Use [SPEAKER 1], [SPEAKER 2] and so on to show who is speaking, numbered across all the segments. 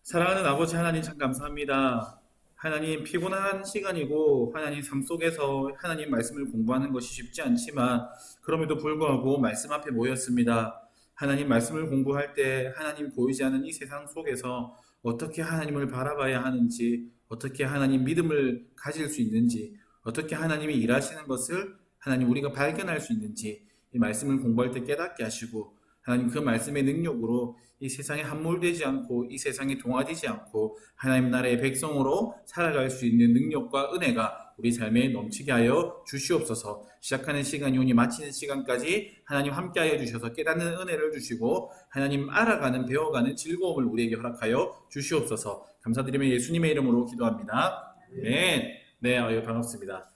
[SPEAKER 1] 사랑하는 아버지 하나님 참 감사합니다. 하나님 피곤한 시간이고 하나님 삶 속에서 하나님 말씀을 공부하는 것이 쉽지 않지만 그럼에도 불구하고 말씀 앞에 모였습니다. 하나님 말씀을 공부할 때 하나님 보이지 않는 이 세상 속에서 어떻게 하나님을 바라봐야 하는지, 어떻게 하나님 믿음을 가질 수 있는지, 어떻게 하나님이 일하시는 것을 하나님 우리가 발견할 수 있는지 이 말씀을 공부할 때 깨닫게 하시고 하나님 그 말씀의 능력으로 이 세상에 함몰되지 않고 이 세상에 동화되지 않고 하나님 나라의 백성으로 살아갈 수 있는 능력과 은혜가 우리 삶에 넘치게 하여 주시옵소서. 시작하는 시간이 오니 마치는 시간까지 하나님 함께 하여 주셔서 깨닫는 은혜를 주시고 하나님 알아가는 배워가는 즐거움을 우리에게 허락하여 주시옵소서. 감사드리며 예수님의 이름으로 기도합니다. 네, 네, 반갑습니다.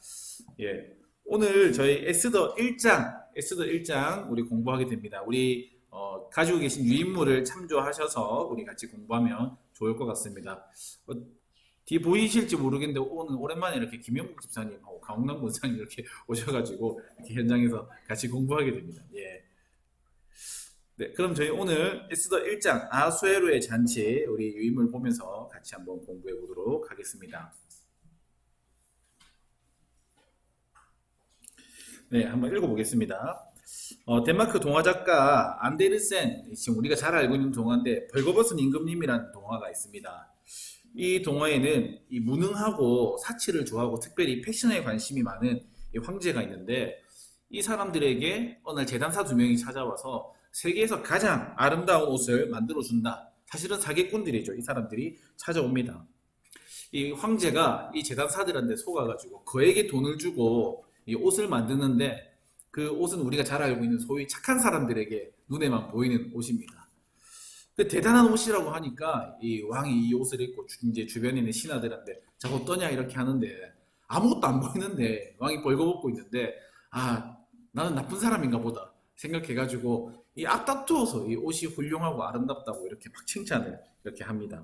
[SPEAKER 1] 예, 오늘 저희 에스더 1장 우리 공부하게 됩니다. 우리 가지고 계신 유인물을 참조하셔서 우리 같이 공부하면 좋을 것 같습니다. 뒤 보이실지 모르겠는데 오늘 오랜만에 이렇게 김영국 집사님하고 강홍남 권사님 이렇게 오셔가지고 이렇게 현장에서 같이 공부하게 됩니다. 예. 네, 그럼 저희 오늘 에스더 1장 아수에로의 잔치 우리 유인물 보면서 같이 한번 공부해 보도록 하겠습니다. 네, 한번 읽어보겠습니다. 덴마크 동화 작가 안데르센, 지금 우리가 잘 알고 있는 동화인데 벌거벗은 임금님이라는 동화가 있습니다. 이 동화에는 이 무능하고 사치를 좋아하고 특별히 패션에 관심이 많은 이 황제가 있는데 이 사람들에게 어느 날 재단사 두 명이 찾아와서 세계에서 가장 아름다운 옷을 만들어준다. 사실은 사기꾼들이죠. 이 사람들이 찾아옵니다. 이 황제가 이 재단사들한테 속아가지고 그에게 돈을 주고 이 옷을 만드는데 그 옷은 우리가 잘 알고 있는 소위 착한 사람들에게 눈에만 보이는 옷입니다. 그 대단한 옷이라고 하니까 이 왕이 이 옷을 입고 이제 주변에 있는 신하들한테 저거 어떠냐 이렇게 하는데 아무것도 안 보이는데 왕이 벌거벗고 있는데 아 나는 나쁜 사람인가 보다 생각해가지고 이 앞다투어서 이 옷이 훌륭하고 아름답다고 이렇게 막 칭찬을 이렇게 합니다.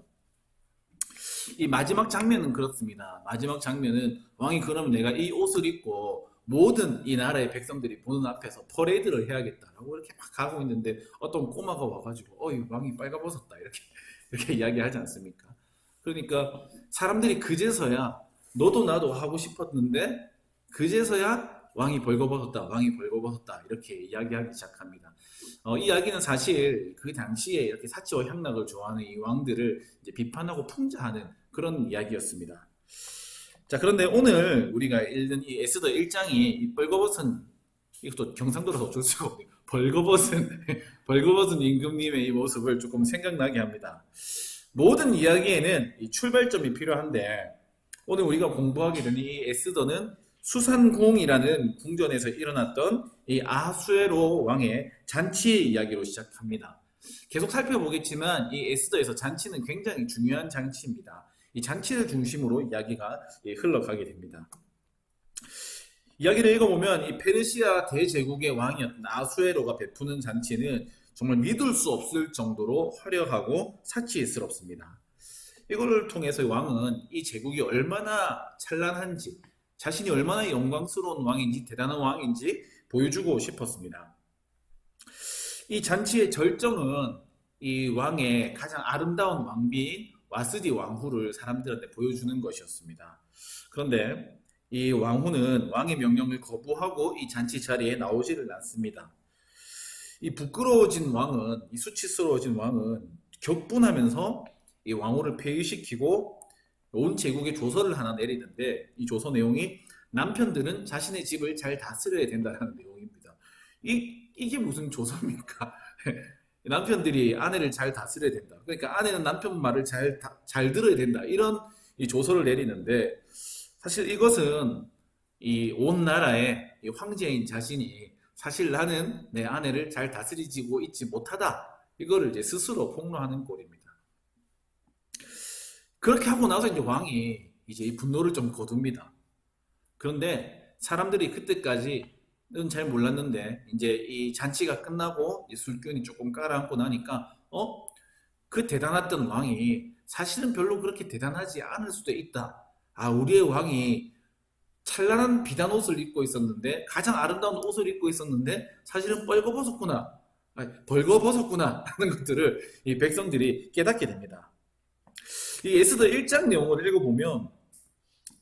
[SPEAKER 1] 이 마지막 장면은 그렇습니다. 마지막 장면은 왕이 그러면 내가 이 옷을 입고 모든 이 나라의 백성들이 보는 앞에서 퍼레이드를 해야겠다라고 이렇게 막 가고 있는데 어떤 꼬마가 와가지고 이 왕이 빨가벗었다 이렇게 이야기하지 않습니까? 그러니까 사람들이 그제서야 너도 나도 하고 싶었는데 그제서야 왕이 벌거벗었다 이렇게 이야기하기 시작합니다. 이 이야기는 사실 그 당시에 이렇게 사치와 향락을 좋아하는 이 왕들을 이제 비판하고 풍자하는 그런 이야기였습니다. 자, 그런데 오늘 우리가 읽은 이 에스더 1장이 이 벌거벗은, 이것도 경상도라서 어쩔 수가 없네요. 벌거벗은 임금님의 이 모습을 조금 생각나게 합니다. 모든 이야기에는 이 출발점이 필요한데, 오늘 우리가 공부하게 된 이 에스더는 수산공이라는 궁전에서 일어났던 이 아수에로 왕의 잔치 이야기로 시작합니다. 계속 살펴보겠지만 이 에스더에서 잔치는 굉장히 중요한 잔치입니다. 이 잔치를 중심으로 이야기가 흘러가게 됩니다. 이야기를 읽어보면 이 페르시아 대제국의 왕이었던 아수에로가 베푸는 잔치는 정말 믿을 수 없을 정도로 화려하고 사치스럽습니다. 이걸 통해서 왕은 이 제국이 얼마나 찬란한지, 자신이 얼마나 영광스러운 왕인지, 대단한 왕인지 보여주고 싶었습니다. 이 잔치의 절정은 이 왕의 가장 아름다운 왕비인 와스디 왕후를 사람들한테 보여주는 것이었습니다. 그런데 이 왕후는 왕의 명령을 거부하고 이 잔치 자리에 나오지를 않습니다. 이 부끄러워진 왕은, 이 수치스러워진 왕은 격분하면서 이 왕후를 폐위시키고 온 제국에 조서를 하나 내리는데 이 조서 내용이 남편들은 자신의 집을 잘 다스려야 된다는 내용입니다. 이게 무슨 조서입니까? 남편들이 아내를 잘 다스려야 된다. 그러니까 아내는 남편 말을 잘 들어야 된다. 이런 이 조서를 내리는데 사실 이것은 이 온 나라의 이 황제인 자신이 사실 나는 내 아내를 잘 다스리고 있지 못하다. 이거를 이제 스스로 폭로하는 꼴입니다. 그렇게 하고 나서 이제 왕이 이제 이 분노를 좀 거둡니다. 그런데 사람들이 그때까지는 잘 몰랐는데 이제 이 잔치가 끝나고 술기운이 조금 깔아앉고 나니까 그 대단했던 왕이 사실은 별로 그렇게 대단하지 않을 수도 있다. 우리의 왕이 찬란한 비단 옷을 입고 있었는데 가장 아름다운 옷을 입고 있었는데 사실은 벌거벗었구나 하는 것들을 이 백성들이 깨닫게 됩니다. 이 에스더 1장 내용을 읽어보면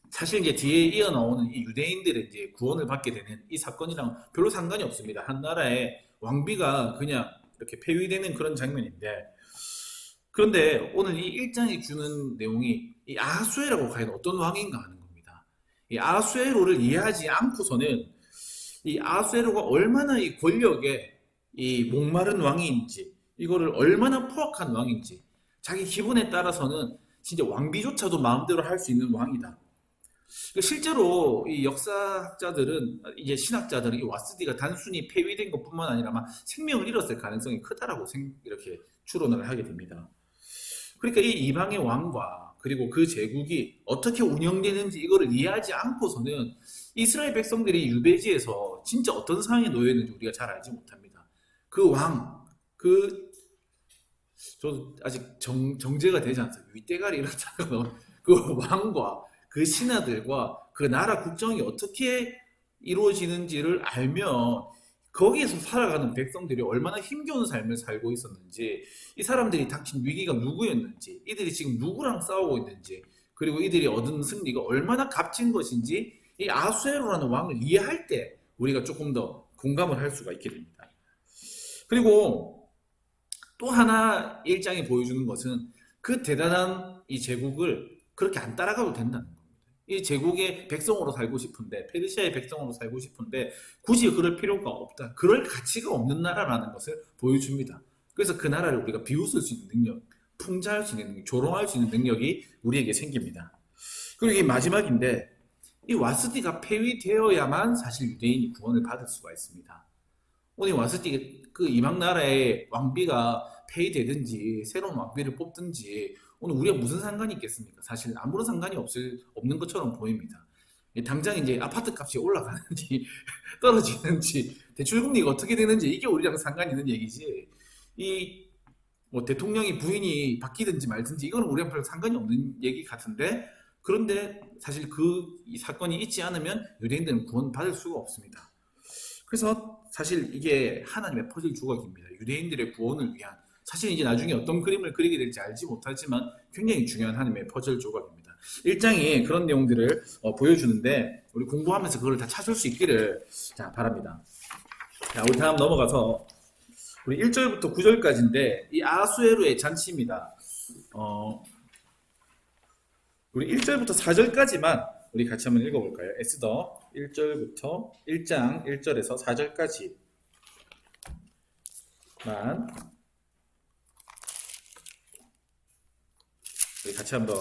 [SPEAKER 1] 사실 이제 뒤에 이어 나오는 이 유대인들의 이제 구원을 받게 되는 이 사건이랑 별로 상관이 없습니다. 한 나라의 왕비가 그냥 이렇게 폐위되는 그런 장면인데, 그런데 오늘 이 1장이 주는 내용이 이 아하수에로가 과연 어떤 왕인가 하는 겁니다. 이 아하수에로를 이해하지 않고서는 이 아하수에로가 얼마나 이 권력에 이 목마른 왕인지, 이거를 얼마나 포악한 왕인지, 자기 기분에 따라서는 진짜 왕비조차도 마음대로 할 수 있는 왕이다. 실제로 이 역사학자들은, 이제 신학자들은 이 와스디가 단순히 폐위된 것뿐만 아니라 아마 생명을 잃었을 가능성이 크다라고 이렇게 추론을 하게 됩니다. 그러니까 이 이방의 왕과 그리고 그 제국이 어떻게 운영되는지 이거를 이해하지 않고서는 이스라엘 백성들이 유배지에서 진짜 어떤 상황에 놓여 있는지 우리가 잘 알지 못합니다. 그 왕, 저도 아직 정제가 되지 않습니다. 윗대가리 이렇다고 그 왕과 그 신하들과 그 나라 국정이 어떻게 이루어지는지를 알면 거기에서 살아가는 백성들이 얼마나 힘겨운 삶을 살고 있었는지, 이 사람들이 닥친 위기가 누구였는지, 이들이 지금 누구랑 싸우고 있는지, 그리고 이들이 얻은 승리가 얼마나 값진 것인지 이 아수에로라는 왕을 이해할 때 우리가 조금 더 공감을 할 수가 있게 됩니다. 그리고 또 하나 일장이 보여주는 것은 그 대단한 이 제국을 그렇게 안 따라가도 된다는 겁니다. 이 제국의 백성으로 살고 싶은데, 페르시아의 백성으로 살고 싶은데 굳이 그럴 필요가 없다. 그럴 가치가 없는 나라라는 것을 보여줍니다. 그래서 그 나라를 우리가 비웃을 수 있는 능력, 풍자할 수 있는 능력, 조롱할 수 있는 능력이 우리에게 생깁니다. 그리고 이 마지막인데, 이 와스디가 폐위되어야만 사실 유대인이 구원을 받을 수가 있습니다. 오늘 와스디 그 이방 나라의 왕비가 폐위되든지 새로운 왕비를 뽑든지 오늘 우리가 무슨 상관이 있겠습니까? 사실 아무런 상관이 없는 것처럼 보입니다. 당장 이제 아파트 값이 올라가는지 떨어지는지 대출금리가 어떻게 되는지 이게 우리랑 상관이 있는 얘기지, 이 뭐 대통령이 부인이 바뀌든지 말든지 이거는 우리랑 별 상관이 없는 얘기 같은데, 그런데 사실 이 사건이 있지 않으면 유대인들은 구원받을 수가 없습니다. 그래서 사실 이게 하나님의 퍼즐 조각입니다. 유대인들의 구원을 위한, 사실 이제 나중에 어떤 그림을 그리게 될지 알지 못하지만 굉장히 중요한 하나님의 퍼즐 조각입니다. 1장이 그런 내용들을 보여주는데 우리 공부하면서 그걸 다 찾을 수 있기를 바랍니다. 자, 우리 다음 넘어가서 우리 1절부터 9절까지인데 이 아수에로의 잔치입니다. 우리 1절부터 4절까지만 우리 같이 한번 읽어볼까요? 에스더 1절부터 1장 1절에서 4절까지만 우리 같이 한번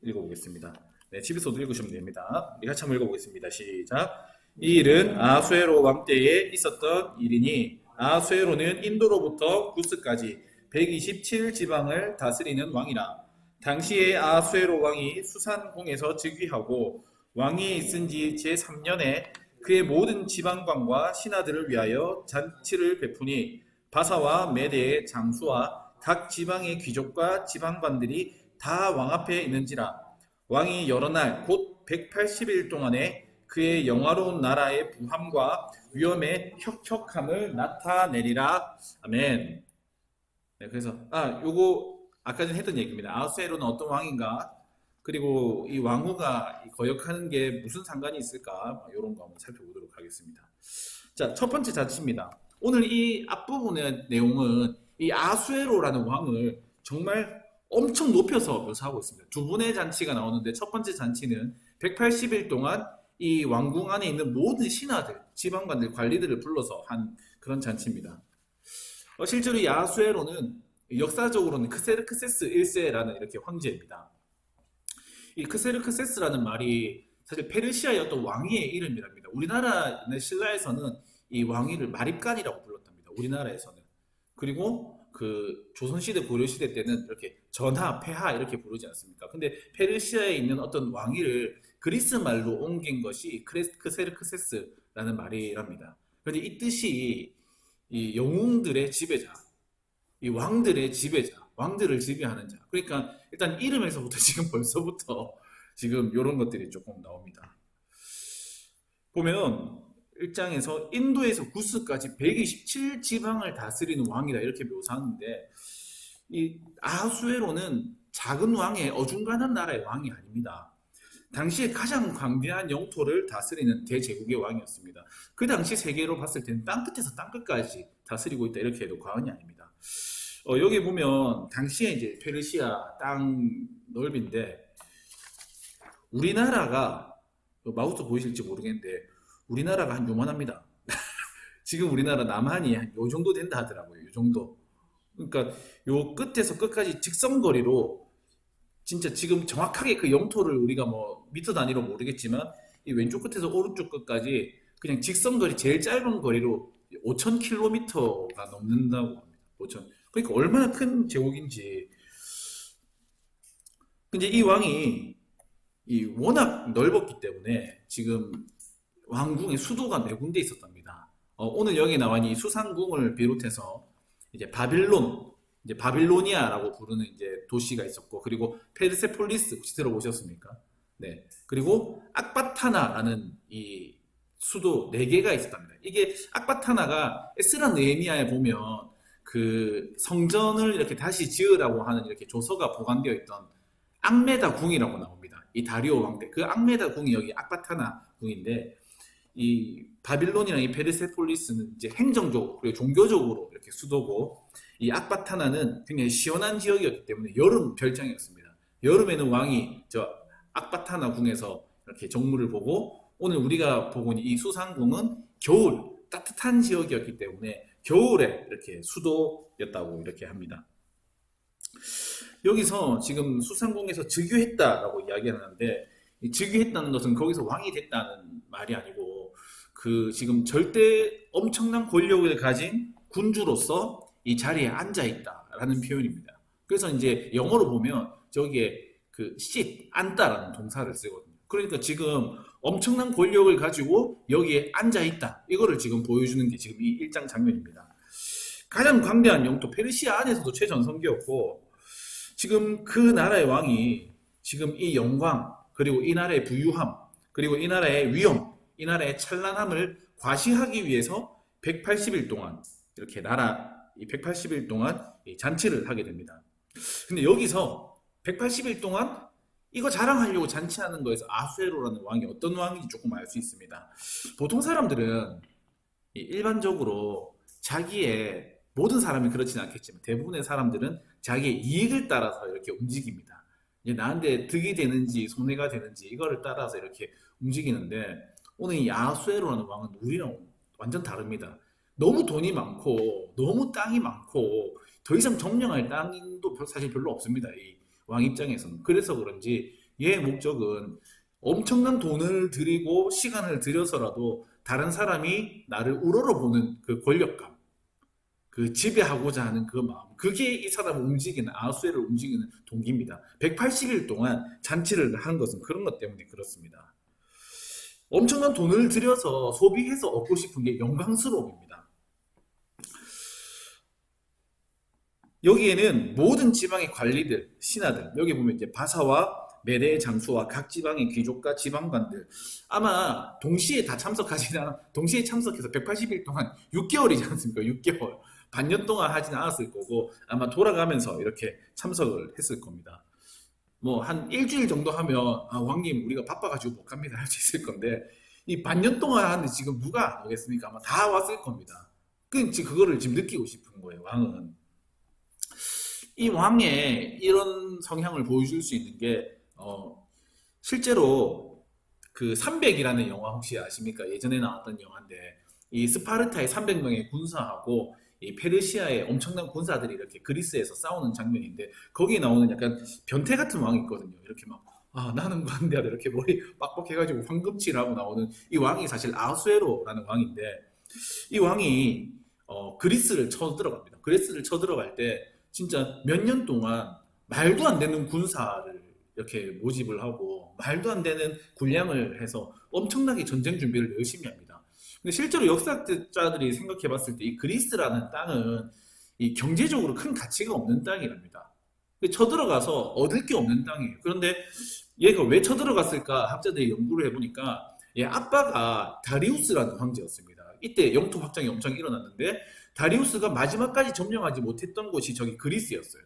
[SPEAKER 1] 읽어보겠습니다. 네, 집에서도 읽으시면 됩니다. 우리 같이 한번 읽어보겠습니다. 시작. 이 일은 아수에로 왕 때에 있었던 일이니 아수에로는 인도로부터 구스까지 127지방을 다스리는 왕이라. 당시에 아수에로 왕이 수산공에서 즉위하고 왕이 있은 지 제3년에 그의 모든 지방관과 신하들을 위하여 잔치를 베푸니 바사와 메대의 장수와 각 지방의 귀족과 지방관들이 다 왕 앞에 있는지라. 왕이 여러 날 곧 180일 동안에 그의 영화로운 나라의 부함과 위엄의 혁혁함을 나타내리라. 아멘. 네, 그래서 요거 아까 전에 했던 얘기입니다. 아수에로는 어떤 왕인가, 그리고 이 왕후가 거역하는 게 무슨 상관이 있을까, 이런 거 한번 살펴보도록 하겠습니다. 자, 첫 번째 잔치입니다. 오늘 이 앞부분의 내용은 이 아수에로라는 왕을 정말 엄청 높여서 묘사하고 있습니다. 두 분의 잔치가 나오는데 첫 번째 잔치는 180일 동안 이 왕궁 안에 있는 모든 신하들, 지방관들, 관리들을 불러서 한 그런 잔치입니다. 실제로 이 아수에로는 역사적으로는 크세르크세스 1세라는 이렇게 황제입니다. 이 크세르크세스라는 말이 사실 페르시아의 어떤 왕위의 이름이랍니다. 우리나라의 신라에서는 이 왕위를 마립간이라고 불렀답니다. 우리나라에서는. 그리고 그 조선시대 고려시대 때는 이렇게 전하, 폐하 이렇게 부르지 않습니까? 근데 페르시아에 있는 어떤 왕위를 그리스 말로 옮긴 것이 크세르크세스라는 말이랍니다. 그런데 이 뜻이 이 영웅들의 지배자, 이 왕들의 지배자, 왕들을 지배하는 자. 그러니까 일단 이름에서부터 지금 벌써부터 지금 이런 것들이 조금 나옵니다. 보면 1장에서 인도에서 구스까지 127지방을 다스리는 왕이다 이렇게 묘사하는데, 이 아수에로는 작은 왕의 어중간한 나라의 왕이 아닙니다. 당시에 가장 광대한 영토를 다스리는 대제국의 왕이었습니다. 그 당시 세계로 봤을 때는 땅끝에서 땅끝까지 다스리고 있다 이렇게 해도 과언이 아닙니다. 여기 보면 당시에 이제 페르시아 땅 넓이인데 우리나라가 마우스 보이실지 모르겠는데 우리나라가 한 요만합니다. 지금 우리나라 남한이 한 요 정도 된다 하더라고요. 요 정도. 그러니까 요 끝에서 끝까지 직선거리로 진짜 지금 정확하게 그 영토를 우리가 뭐 미터 단위로 모르겠지만 이 왼쪽 끝에서 오른쪽 끝까지 그냥 직선거리 제일 짧은 거리로 5,000km가 넘는다고 합니다. 5,000. 그러니까 얼마나 큰 제국인지. 근데 이 왕이 워낙 넓었기 때문에 지금 왕궁의 수도가 네 군데 있었답니다. 오늘 여기 나온 이 수상궁을 비롯해서 이제 이제 바빌로니아라고 부르는 이제 도시가 있었고, 그리고 페르세폴리스 혹시 들어보셨습니까? 네. 그리고 악바타나라는 이 수도 네 개가 있었답니다. 이게 악바타나가 에스라 느헤미야에 보면 그 성전을 이렇게 다시 지으라고 하는 이렇게 조서가 보관되어 있던 앙메다 궁이라고 나옵니다. 이 다리오 왕 때 그 앙메다 궁이 여기 악바타나 궁인데, 이 바빌론이랑 이 페르세폴리스는 이제 행정적으로 그리고 종교적으로 이렇게 수도고, 이 악바타나는 굉장히 시원한 지역이었기 때문에 여름 별장이었습니다. 여름에는 왕이 저 악바타나 궁에서 이렇게 정물을 보고, 오늘 우리가 보고 있는 이 수상궁은 겨울 따뜻한 지역이었기 때문에 겨울에 이렇게 수도였다고 이렇게 합니다. 여기서 지금 수상궁에서 즉위했다라고 이야기하는데, 즉위했다는 것은 거기서 왕이 됐다는 말이 아니고 그 지금 절대 엄청난 권력을 가진 군주로서 이 자리에 앉아 있다라는 표현입니다. 그래서 이제 영어로 보면 저기에 그 sit, 앉다라는 동사를 쓰거든요. 그러니까 지금 엄청난 권력을 가지고 여기에 앉아 있다. 이거를 지금 보여주는 게 지금 이 일장 장면입니다. 가장 광대한 영토 페르시아 안에서도 최전성기였고, 지금 그 나라의 왕이 지금 이 영광, 그리고 이 나라의 부유함, 그리고 이 나라의 위엄, 이 나라의 찬란함을 과시하기 위해서 180일 동안 이렇게 이 180일 동안 잔치를 하게 됩니다. 근데 여기서 180일 동안 이거 자랑하려고 잔치하는 거에서 아수에로라는 왕이 어떤 왕인지 조금 알 수 있습니다. 보통 사람들은 일반적으로 자기의, 모든 사람이 그렇지는 않겠지만 대부분의 사람들은 자기의 이익을 따라서 이렇게 움직입니다. 이제 나한테 득이 되는지 손해가 되는지 이거를 따라서 이렇게 움직이는데, 오늘 이 아수에로라는 왕은 우리랑 완전 다릅니다. 너무 돈이 많고 너무 땅이 많고 더 이상 점령할 땅도 사실 별로 없습니다. 이 왕 입장에서는. 그래서 그런지 얘의 목적은 엄청난 돈을 들이고 시간을 들여서라도 다른 사람이 나를 우러러보는 그 권력감, 그 지배하고자 하는 그 마음, 그게 이 사람을 움직이는, 아수에를 움직이는 동기입니다. 180일 동안 잔치를 한 것은 그런 것 때문에 그렇습니다. 엄청난 돈을 들여서 소비해서 얻고 싶은 게 영광스러움입니다. 여기에는 모든 지방의 관리들, 신하들, 여기 보면 이제 바사와 메대의 장수와 각 지방의 귀족과 지방관들, 아마 동시에 다 참석하지나 동시에 참석해서 180일 동안 6개월이지 않습니까? 6개월. 반년 동안 하진 않았을 거고 아마 돌아가면서 이렇게 참석을 했을 겁니다. 뭐 한 일주일 정도 하면 왕님 우리가 바빠가지고 못 갑니다 할 수 있을 건데, 이 반년 동안 하는데 지금 누가 안 오겠습니까? 아마 다 왔을 겁니다. 그거를 지금 느끼고 싶은 거예요, 왕은. 이 왕의 이런 성향을 보여줄 수 있는 게 실제로 그 300이라는 영화 혹시 아십니까? 예전에 나왔던 영화인데, 이 스파르타의 300명의 군사하고 이 페르시아의 엄청난 군사들이 이렇게 그리스에서 싸우는 장면인데, 거기에 나오는 약간 변태 같은 왕이 있거든요. 이렇게 막 나는 관대하다 이렇게 머리 빡빡해가지고 황금칠하고 나오는 이 왕이 사실 아수에로라는 왕인데, 이 왕이 그리스를 쳐들어갑니다. 그리스를 쳐들어갈 때 진짜 몇 년 동안 말도 안 되는 군사를 이렇게 모집을 하고 말도 안 되는 군량을 해서 엄청나게 전쟁 준비를 열심히 합니다. 근데 실제로 역사자들이 생각해 봤을 때 이 그리스라는 땅은 이 경제적으로 큰 가치가 없는 땅이랍니다. 쳐들어가서 얻을 게 없는 땅이에요. 그런데 얘가 왜 쳐들어갔을까 학자들이 연구를 해보니까 얘 아빠가 다리우스라는 황제였습니다. 이때 영토 확장이 엄청 일어났는데 다리우스가 마지막까지 점령하지 못했던 곳이 저기 그리스였어요.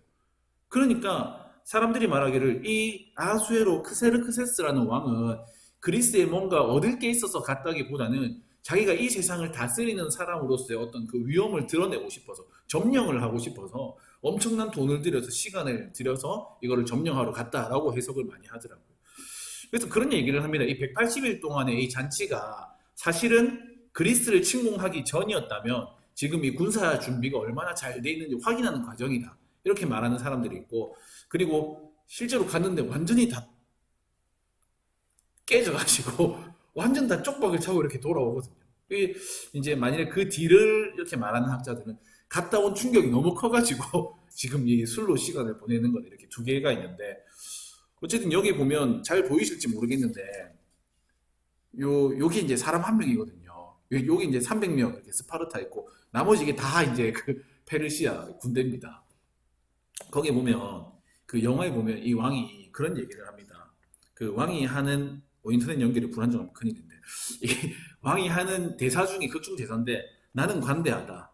[SPEAKER 1] 그러니까 사람들이 말하기를 이 아하수에로 크세르크세스라는 왕은 그리스에 뭔가 얻을 게 있어서 갔다기보다는 자기가 이 세상을 다스리는 사람으로서의 어떤 그 위엄을 드러내고 싶어서 점령을 하고 싶어서 엄청난 돈을 들여서 시간을 들여서 이거를 점령하러 갔다라고 해석을 많이 하더라고요. 그래서 그런 얘기를 합니다. 이 180일 동안의 이 잔치가 사실은 그리스를 침공하기 전이었다면 지금 이 군사 준비가 얼마나 잘 돼 있는지 확인하는 과정이다. 이렇게 말하는 사람들이 있고, 그리고 실제로 갔는데 완전히 다 깨져가지고 완전 다 쪽박을 차고 이렇게 돌아오거든요. 이제 만일에 그 뒤를 이렇게 말하는 학자들은 갔다 온 충격이 너무 커가지고 지금 이 술로 시간을 보내는 건 이렇게 두 개가 있는데, 어쨌든 여기 보면 잘 보이실지 모르겠는데 여기 이제 사람 한 명이거든요. 여기 이제 300명 이렇게 스파르타 있고 나머지 이게 다 이제 그 페르시아 군대입니다. 거기 보면 그 영화에 보면 이 왕이 그런 얘기를 합니다. 그 왕이 하는 인터넷 연결이 불안정하면 큰일인데 이 왕이 하는 대사 중에 극중 대사인데, 나는 관대하다.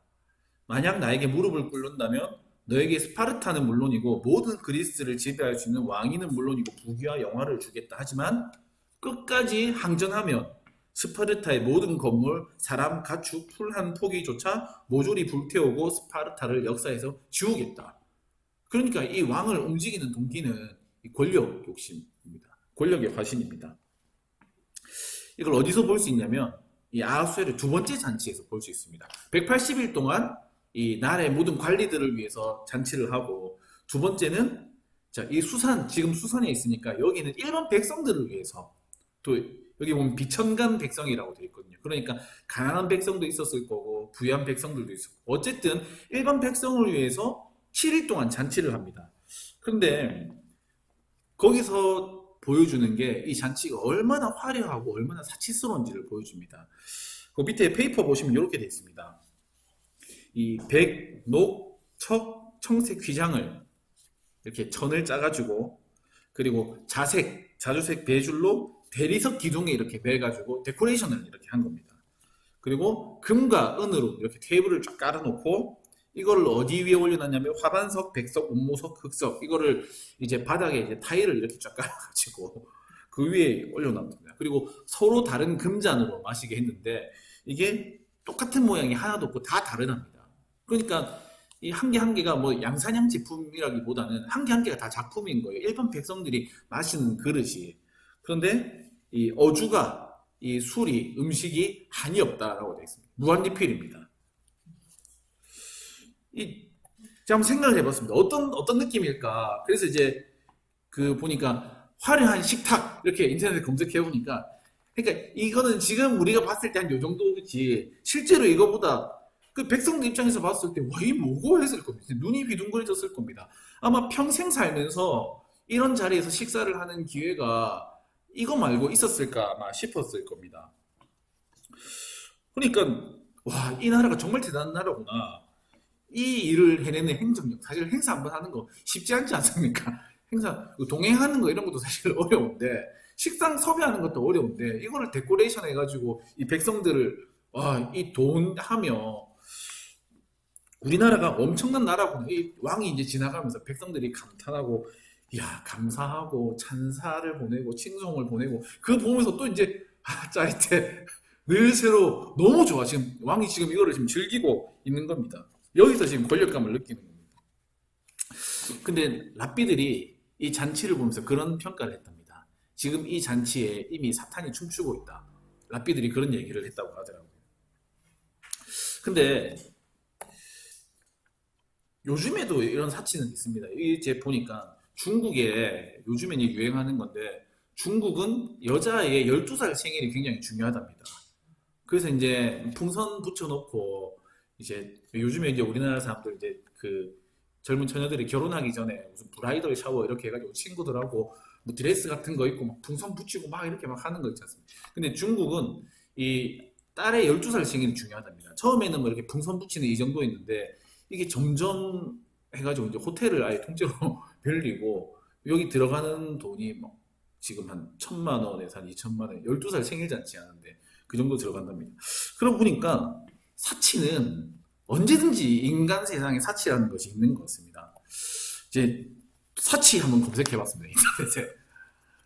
[SPEAKER 1] 만약 나에게 무릎을 꿇는다면 너에게 스파르타는 물론이고 모든 그리스를 지배할 수 있는 왕위는 물론이고 부귀와 영화를 주겠다. 하지만 끝까지 항전하면 스파르타의 모든 건물, 사람, 가축, 풀 한 포기조차 모조리 불태우고 스파르타를 역사에서 지우겠다. 그러니까 이 왕을 움직이는 동기는 이 권력 욕심입니다. 권력의 화신입니다. 이걸 어디서 볼 수 있냐면 이 아하수에르 두 번째 잔치에서 볼 수 있습니다. 180일 동안 이 나라의 모든 관리들을 위해서 잔치를 하고, 두 번째는 자, 이 수산, 지금 수산에 있으니까 여기는 일반 백성들을 위해서, 또 여기 보면 비천간 백성이라고 되어 있거든요. 그러니까 가난한 백성도 있었을 거고 부유한 백성들도 있었고, 어쨌든 일반 백성을 위해서 7일 동안 잔치를 합니다. 그런데 거기서 보여주는 게 이 잔치가 얼마나 화려하고 얼마나 사치스러운지를 보여줍니다. 그 밑에 페이퍼 보시면 이렇게 되어 있습니다. 이 백, 녹, 척, 청색 휘장을 이렇게 천을 짜가지고, 그리고 자색, 자주색 배줄로 대리석 기둥에 이렇게 매가지고 데코레이션을 이렇게 한 겁니다. 그리고 금과 은으로 이렇게 테이블을 쫙 깔아놓고 이거를 어디 위에 올려놨냐면 화반석, 백석, 운모석, 흑석, 이거를 이제 바닥에 이제 타일을 이렇게 쫙 깔아가지고 그 위에 올려놨습니다. 그리고 서로 다른 금잔으로 마시게 했는데 이게 똑같은 모양이 하나도 없고 다 다르답니다. 그러니까 이 한 개 한 개가 뭐 양산형 제품이라기보다는 한 개 한 개가 다 작품인 거예요. 일반 백성들이 마시는 그릇이. 그런데 이 어주가, 이 술이, 음식이 한이 없다라고 되어 있습니다. 무한리필입니다. 제가 한번 생각을 해봤습니다. 어떤 느낌일까? 그래서 이제 그 보니까 화려한 식탁 이렇게 인터넷에 검색해 보니까, 그러니까 이거는 지금 우리가 봤을 때 한 요 정도지 실제로 이거보다 그 백성들 입장에서 봤을 때 와, 이 뭐고 했을 겁니다. 눈이 비둥거려졌을 겁니다. 아마 평생 살면서 이런 자리에서 식사를 하는 기회가 이거 말고 있었을까 아마 싶었을 겁니다. 그러니까 와, 이 나라가 정말 대단한 나라구나. 이 일을 해내는 행정력, 사실 행사 한번 하는 거 쉽지 않지 않습니까? 행사 동행하는 거 이런 것도 사실 어려운데, 식당 섭외하는 것도 어려운데 이거를 데코레이션 해가지고 이 백성들을 와, 이 돈 하며, 우리나라가 엄청난 나라구나. 이 왕이 이제 지나가면서 백성들이 감탄하고, 이야, 감사하고 찬사를 보내고 칭송을 보내고, 그거 보면서 또 이제 짜릿해. 늘 새로 너무 좋아. 지금 왕이 지금 이거를 지금 즐기고 있는 겁니다. 여기서 지금 권력감을 느끼는 겁니다. 근데 랍비들이 이 잔치를 보면서 그런 평가를 했답니다. 지금 이 잔치에 이미 사탄이 춤추고 있다. 랍비들이 그런 얘기를 했다고 하더라고요. 근데 요즘에도 이런 사치는 있습니다. 이제 보니까 중국에 요즘에 유행하는 건데, 중국은 여자의 12살 생일이 굉장히 중요하답니다. 그래서 이제 풍선 붙여놓고, 이제 요즘에 이제 우리나라 사람들 이제 그 젊은 처녀들이 결혼하기 전에 무슨 브라이덜 샤워 이렇게 해가지고 친구들하고 뭐 드레스 같은 거 입고 막 풍선 붙이고 막 이렇게 막 하는 거 있지 않습니까? 근데 중국은 이 딸의 12살 생일이 중요하답니다. 처음에는 뭐 이렇게 풍선 붙이는 이 정도였는데 이게 점점 해가지고 이제 호텔을 아예 통째로 빌리고 여기 들어가는 돈이 뭐 지금 한 1,000만 원에서 한 2,000만 원, 12살 생일 잔치 하는데 그 정도 들어간답니다. 그러고 보니까 사치는 언제든지 인간 세상에 사치라는 것이 있는 것 같습니다. 이제 사치 한번 검색해봤습니다. 인터넷에.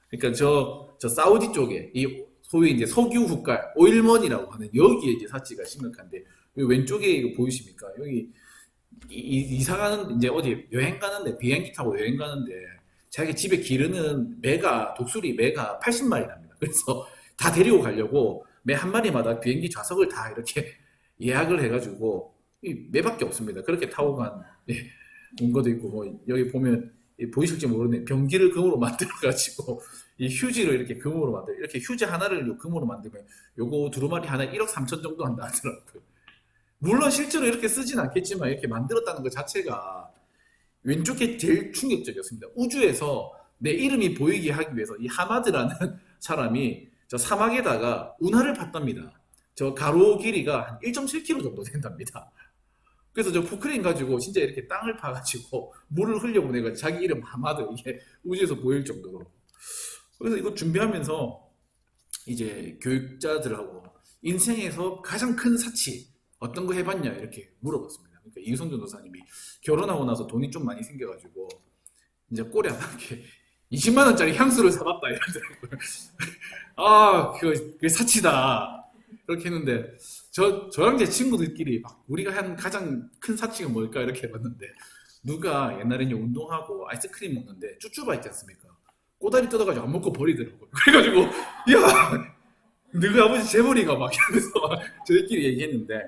[SPEAKER 1] 그러니까 저 사우디 쪽에 이 소위 이제 석유 국가 오일먼이라고 하는 여기에 이제 사치가 심각한데 여기 왼쪽에 이거 보이십니까? 여기 이사 가는 이제 어디 여행 가는데 비행기 타고 여행 가는데 자기 집에 기르는 매가 독수리 매가 80마리랍니다. 그래서 다 데리고 가려고 매 한 마리마다 비행기 좌석을 다 이렇게 예약을 해가지고 이 매밖에 없습니다. 그렇게 타고 간 예, 온 것도 있고 뭐 여기 보면 보이실지 모르는데 변기를 금으로 만들어 가지고 이 휴지를 이렇게 금으로 만들 이렇게 휴지 하나를 금으로 만들면 요거 두루마리 하나 1억 3천 정도 한다 하더라고요. 물론 실제로 이렇게 쓰진 않겠지만 이렇게 만들었다는 것 자체가 왼쪽에 제일 충격적이었습니다. 우주에서 내 이름이 보이게 하기 위해서 이 하마드라는 사람이 저 사막에다가 운하를 팠답니다. 저 가로 길이가 한 1.7km 정도 된답니다. 그래서 저 포크레인 가지고 진짜 이렇게 땅을 파가지고 물을 흘려보내가지고 자기 이름 하마드 이게 우주에서 보일 정도로. 그래서 이거 준비하면서 이제 교육자들하고 인생에서 가장 큰 사치 어떤 거 해봤냐 이렇게 물어봤습니다. 그러니까 이성준 도사님이 결혼하고 나서 돈이 좀 많이 생겨가지고 이제 꼴에 안 맞게 20만 원짜리 향수를 사봤다 이러더라고요. 아, 그게 사치다. 그렇게 했는데 저랑 제 친구들끼리 막 우리가 한 가장 큰 사치가 뭘까 이렇게 해봤는데 누가 옛날에는 운동하고 아이스크림 먹는데 쭈쭈바 있지 않습니까? 꼬다리 뜯어가지고 안 먹고 버리더라고요. 그래가지고 야, 너희 아버지 재벌이가 막 이러면서 막 저희끼리 얘기했는데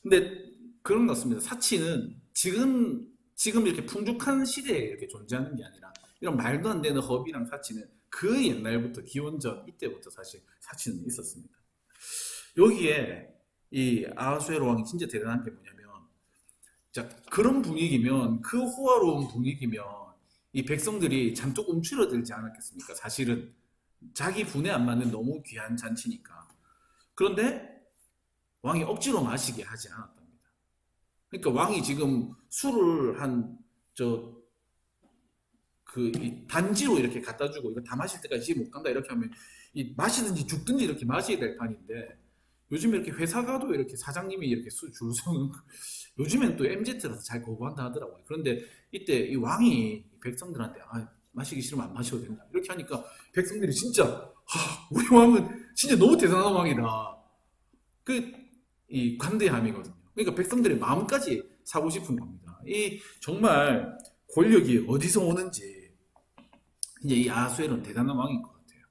[SPEAKER 1] 근데 그런 것 같습니다. 사치는 지금 이렇게 풍족한 시대에 이렇게 존재하는 게 아니라 이런 말도 안 되는 허비랑 사치는 그 옛날부터 기원전 이때부터 사실 사치는 있었습니다. 여기에 이 아하수에로 왕이 진짜 대단한 게 뭐냐면 자 그런 분위기면 그 호화로운 분위기면 이 백성들이 잔뜩 움츠러들지 않았겠습니까? 사실은 자기 분에 안 맞는 너무 귀한 잔치니까. 그런데 왕이 억지로 마시게 하지 않았답니다. 그러니까 왕이 지금 술을 단지로 이렇게 갖다 주고 이거 다 마실 때까지 못 간다 이렇게 하면 이 마시든지 죽든지 이렇게 마셔야 될 판인데 요즘 이렇게 회사 가도 이렇게 사장님이 이렇게 줄 서는 요즘엔 또 MZ라서 잘 거부한다 하더라고요. 그런데 이때 이 왕이 백성들한테 마시기 싫으면 안 마셔도 된다 이렇게 하니까 백성들이 진짜 우리 왕은 진짜 너무 대단한 왕이다. 이 관대함이거든요. 그러니까 백성들의 마음까지 사고 싶은 겁니다. 이 정말 권력이 어디서 오는지 이제 이 아하수에로는 대단한 왕인 것 같아요.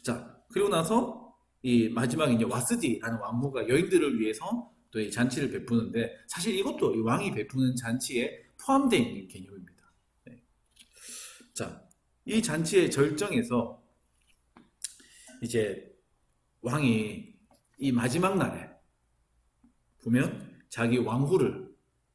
[SPEAKER 1] 자 그리고 나서 이 마지막에 이제 와스디라는 왕후가 여인들을 위해서 또 이 잔치를 베푸는데 사실 이것도 이 왕이 베푸는 잔치에 포함되어 있는 개념입니다. 네. 자, 이 잔치의 절정에서 이제 왕이 이 마지막 날에 보면 자기 왕후를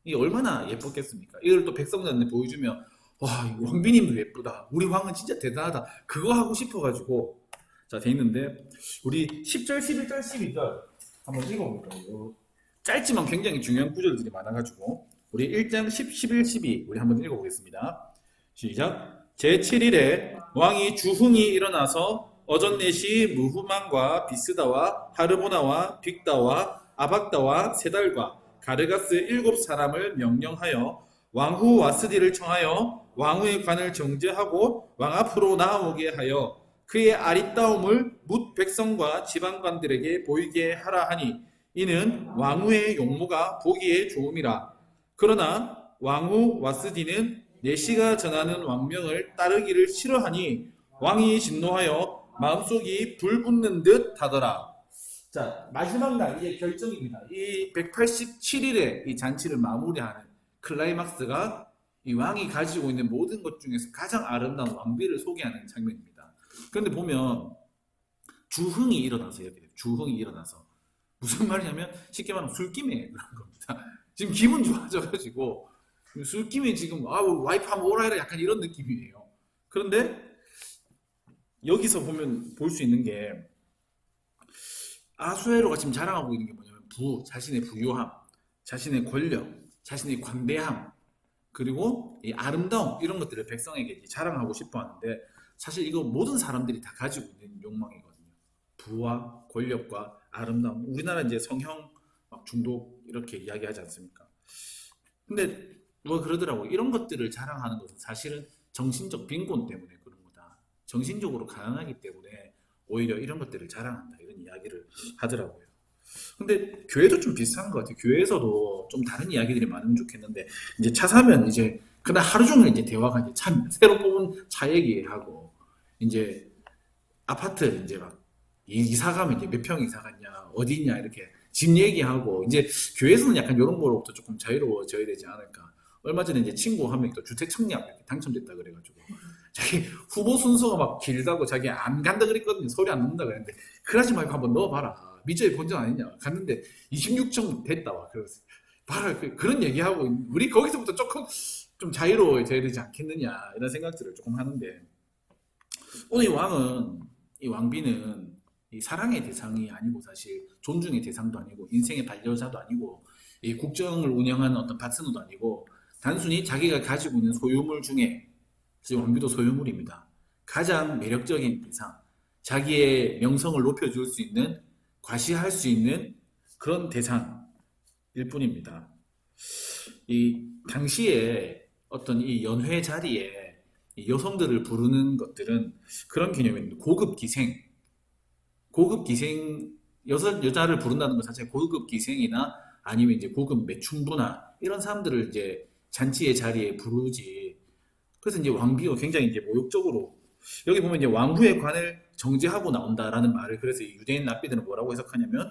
[SPEAKER 1] 이 얼마나 예뻤겠습니까? 이걸 또 백성들한테 보여주면 와 왕비님도 예쁘다. 우리 왕은 진짜 대단하다. 그거 하고 싶어가지고 자 돼 있는데 우리 10절, 11절, 12절 한번 읽어볼까요? 짧지만 굉장히 중요한 구절들이 많아가지고 우리 1장 10, 11, 12 우리 한번 읽어보겠습니다. 시작. 제7일에 왕이 주흥이 일어나서 어전넷이 무후만과 비스다와 하르보나와 빅다와 아박다와 세달과 가르가스 7사람을 명령하여 왕후 와스디를 청하여 왕후의 관을 정죄하고 왕 앞으로 나오게 하여 그의 아리따움을 뭇 백성과 지방관들에게 보이게 하라 하니 이는 왕후의 용모가 보기에 좋음이라. 그러나 왕후 와스디는 내시가 전하는 왕명을 따르기를 싫어하니 왕이 진노하여 마음속이 불붙는 듯 하더라. 자, 마지막 날 이제 결정입니다. 이 187일의 이 잔치를 마무리하는 클라이막스가 이 왕이 가지고 있는 모든 것 중에서 가장 아름다운 왕비를 소개하는 장면입니다. 그런데 보면 주흥이 일어나서 주흥이 일어나서 무슨 말이냐면 쉽게 말하면 술김에 그런 겁니다. 지금 기분 좋아져가지고 술김에 지금 와이프 한번 오라 해라 약간 이런 느낌이에요. 그런데 여기서 보면 볼 수 있는 게 아수에로가 지금 자랑하고 있는 게 뭐냐면 자신의 부유함, 자신의 권력, 자신의 관대함, 그리고 이 아름다움 이런 것들을 백성에게 자랑하고 싶어 하는데 사실 이거 모든 사람들이 다 가지고 있는 욕망이거든요. 부와 권력과 아름다움. 우리나라 이제 성형 중독 이렇게 이야기하지 않습니까? 근데 뭐 그러더라고. 이런 것들을 자랑하는 것은 사실은 정신적 빈곤 때문에 그런 거다. 정신적으로 가난하기 때문에 오히려 이런 것들을 자랑한다. 이런 이야기를 하더라고요. 근데 교회도 좀 비슷한 것 같아요. 교회에서도 좀 다른 이야기들이 많으면 좋겠는데 이제 차 사면 이제 그날 하루 종일 이제 대화가 이제 차 새로 뽑은 차 얘기하고 이제 아파트 이제 막 이사 가면 이제 몇 평 이사 갔냐 어디 있냐 이렇게 집 얘기하고 이제 교회에서는 약간 이런 거로부터 조금 자유로워져야 되지 않을까. 얼마 전에 이제 친구 한 명이 또 주택 청약 이렇게 당첨됐다 그래가지고 자기 후보 순서가 막 길다고 자기 안 간다 그랬거든요. 서류 안 넣는다 그랬는데 그러지 말고 한번 넣어봐라. 미저의 본전 아니냐. 갔는데 26점 됐다 와. 그래서 봐라 그런 얘기하고 우리 거기서부터 조금 좀 자유로워져야 되지 않겠느냐 이런 생각들을 조금 하는데 오늘 이 왕비는 이 사랑의 대상이 아니고 사실 존중의 대상도 아니고 인생의 반려자도 아니고 이 국정을 운영하는 어떤 파트너도 아니고 단순히 자기가 가지고 있는 소유물 중에 사실 왕비도 소유물입니다. 가장 매력적인 대상, 자기의 명성을 높여줄 수 있는 과시할 수 있는 그런 대상일 뿐입니다. 이 당시에 어떤 이 연회 자리에 이 여성들을 부르는 것들은 그런 개념입니다. 고급 기생, 여자를 부른다는 것 자체가 고급 기생이나 아니면 이제 고급 매춘부나 이런 사람들을 이제 잔치의 자리에 부르지. 그래서 이제 왕비가 굉장히 이제 모욕적으로 여기 보면 이제 왕후의 관을 정제하고 나온다라는 말을 그래서 이 유대인 랍비들은 뭐라고 해석하냐면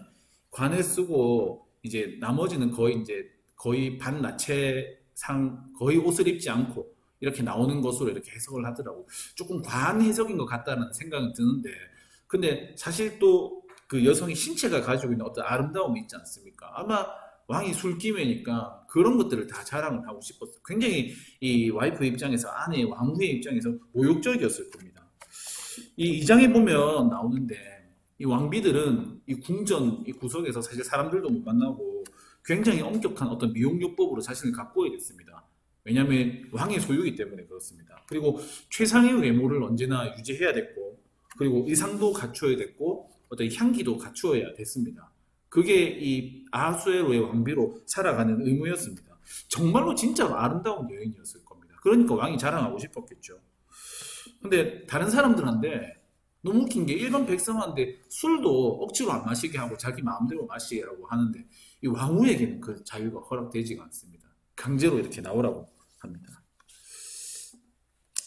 [SPEAKER 1] 관을 쓰고 이제 나머지는 거의 이제 거의 반나체상 거의 옷을 입지 않고 이렇게 나오는 것으로 이렇게 해석을 하더라고. 조금 과한 해석인 것 같다는 생각은 드는데 근데 사실 또 그 여성의 신체가 가지고 있는 어떤 아름다움이 있지 않습니까? 아마 왕이 술김에니까 그런 것들을 다 자랑을 하고 싶었어요. 굉장히 이 와이프 입장에서 아내 왕후의 입장에서 모욕적이었을 겁니다. 이 2장에 보면 나오는데 이 왕비들은 이 궁전 이 구석에서 사실 사람들도 못 만나고 굉장히 엄격한 어떤 미용요법으로 자신을 가꾸어야 됐습니다. 왜냐하면 왕의 소유이기 때문에 그렇습니다. 그리고 최상의 외모를 언제나 유지해야 됐고 그리고 의상도 갖추어야 됐고 어떤 향기도 갖추어야 됐습니다. 그게 이 아하수에로의 왕비로 살아가는 의무였습니다. 정말로 진짜 아름다운 여인이었을 겁니다. 그러니까 왕이 자랑하고 싶었겠죠. 근데 다른 사람들한테 너무 웃긴 게 일반 백성한테 술도 억지로 안 마시게 하고 자기 마음대로 마시라고 하는데 이 왕후에게는 그 자유가 허락되지가 않습니다. 강제로 이렇게 나오라고 합니다.